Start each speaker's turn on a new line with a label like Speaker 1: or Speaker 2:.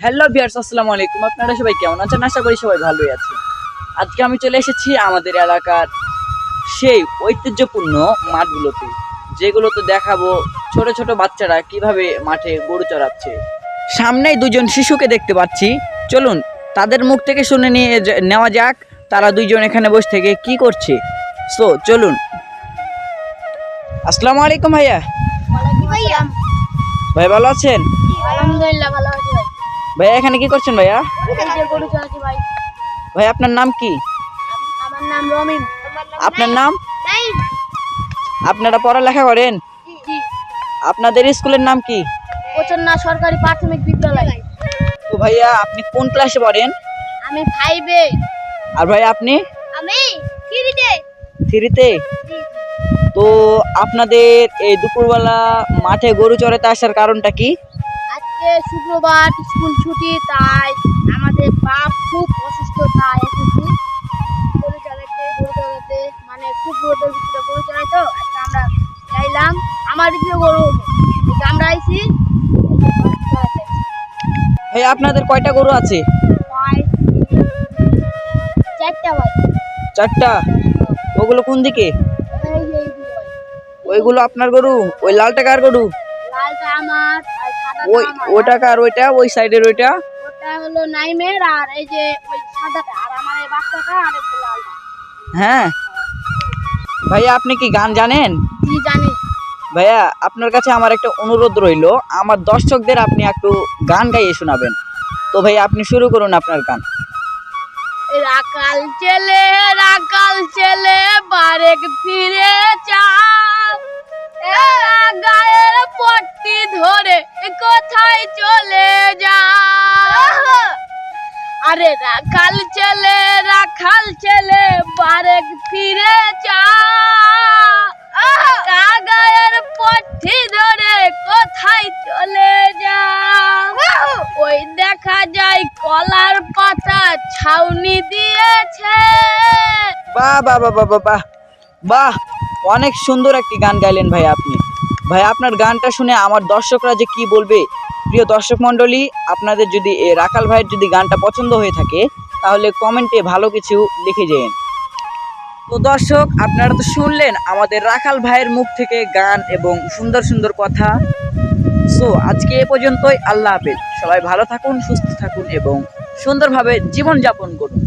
Speaker 1: Hello viewers, আসসালামু আলাইকুম। আপনারা সবাই কেমন আছেন? আশা করি সবাই ভালোই আছেন। আজকে আমি চলে এসেছি আমাদের এলাকার সেই ঐতিহ্যপূর্ণ মাঠগুলোতে, যেগুলোতে দেখাবো ছোট ছোট বাচ্চারা কিভাবে মাঠে গরু চড়াচ্ছে। সামনেই দুজন শিশুকে দেখতে পাচ্ছি, চলুন তাদের মুখ থেকে শুনে নেওয়া যাক তারা দুইজন এখানে বসে থেকে কি করছে। সো চলুন। আসসালামু আলাইকুম ভাইয়া। ভাই ভালো আছেন?
Speaker 2: আলহামদুলিল্লাহ ভালো আছি ভাই।
Speaker 1: ভাইয়া এখানে কি করছেন ভাইয়া?
Speaker 2: গরু চড়াচ্ছি ভাই।
Speaker 1: ভাই আপনার নাম কি?
Speaker 2: আমার নাম রমিম।
Speaker 1: আপনার নাম?
Speaker 2: নাইম।
Speaker 1: আপনারা পড়ালেখা করেন?
Speaker 2: জি।
Speaker 1: আপনাদের স্কুলের নাম কি?
Speaker 2: কোচন্না সরকারি প্রাথমিক বিদ্যালয়।
Speaker 1: তো ভাইয়া আপনি কোন ক্লাসে পড়েন?
Speaker 2: আমি 5-এ।
Speaker 1: আর ভাই আপনি?
Speaker 2: আমি 3-তে।
Speaker 1: 3-তে। তো আপনাদের এই দুপুরবেলা মাঠে গরু চড়াতে আসার কারণটা কি?
Speaker 2: আজকে শুক্রবার, স্কুল ছুটি, তাই আমাদের বাপ খুব অসুস্থ, তাই এসেছি গরু চড়াতে। মানে খুব রোদের ভিতরে গরু চড়াই, তো আজকে আমরা চাইলাম আমার দিকে গরু হবো, তো আমরা আইছি চড়াতে।
Speaker 1: ভাই আপনাদের কয়টা গরু আছে?
Speaker 2: ভাই 4টা ভাই।
Speaker 1: 4টা। ওগুলো কোন দিকে?
Speaker 2: এই যে এই দুটো ভাই।
Speaker 1: ওইগুলো আপনার গরু? ওই লালটা কার গরু?
Speaker 2: লালটা আমার আর সাদাটা
Speaker 1: ওই
Speaker 2: আমার।
Speaker 1: ওটা কার? ওইটা ওই সাইডের ওইটা?
Speaker 2: ওটা হলো নাইমের, আর এই যে ওই সাদাটা, আর আমার এই বাচ্চাটা, আর এই যে লালটা।
Speaker 1: হ্যাঁ। ভাইয়া আপনি কি গান জানেন?
Speaker 2: কি জানি?
Speaker 1: ভাইয়া আপনার কাছে আমার একটা অনুরোধ রইলো, আমার দর্শকদের আপনি একটু গান গাইয়ে শোনাবেন। তো ভাইয়া আপনি শুরু করুন আপনার গান।
Speaker 2: রাকাল ছেলে বারেক ফিরে চাও, গায়ের পট্টি ধরে কোথায় চলে যাও। আরে রাখাল ছেলে বারেক ফিরে চাও, গায়ের পট্টি ধরে কোথায় চলে যাও। ওই দেখা যায় কলার পাতা ছাউনি দিয়েছে।
Speaker 1: বাহ বাহ বাহ বাহ বাহ বাহ, অনেক সুন্দর একটি গান গাইলেন ভাই আপনি। ভাই আপনার গানটা শুনে আমার দর্শকরা যে কি বলবে। প্রিয় দর্শক মণ্ডলী, আপনাদের যদি এই রাখাল ভাইয়ের যদি গানটা পছন্দ হয়ে থাকে তাহলে কমেন্টে ভালো কিছু লিখে যেন। তো দর্শক, আপনারা তো শুনলেন আমাদের রাখাল ভাইয়ের মুখ থেকে গান এবং সুন্দর সুন্দর কথা। সো আজকে এ পর্যন্তই। আল্লাহ হাফেজ। সবাই ভালো থাকুন, সুস্থ থাকুন এবং সুন্দরভাবে জীবনযাপন করুন।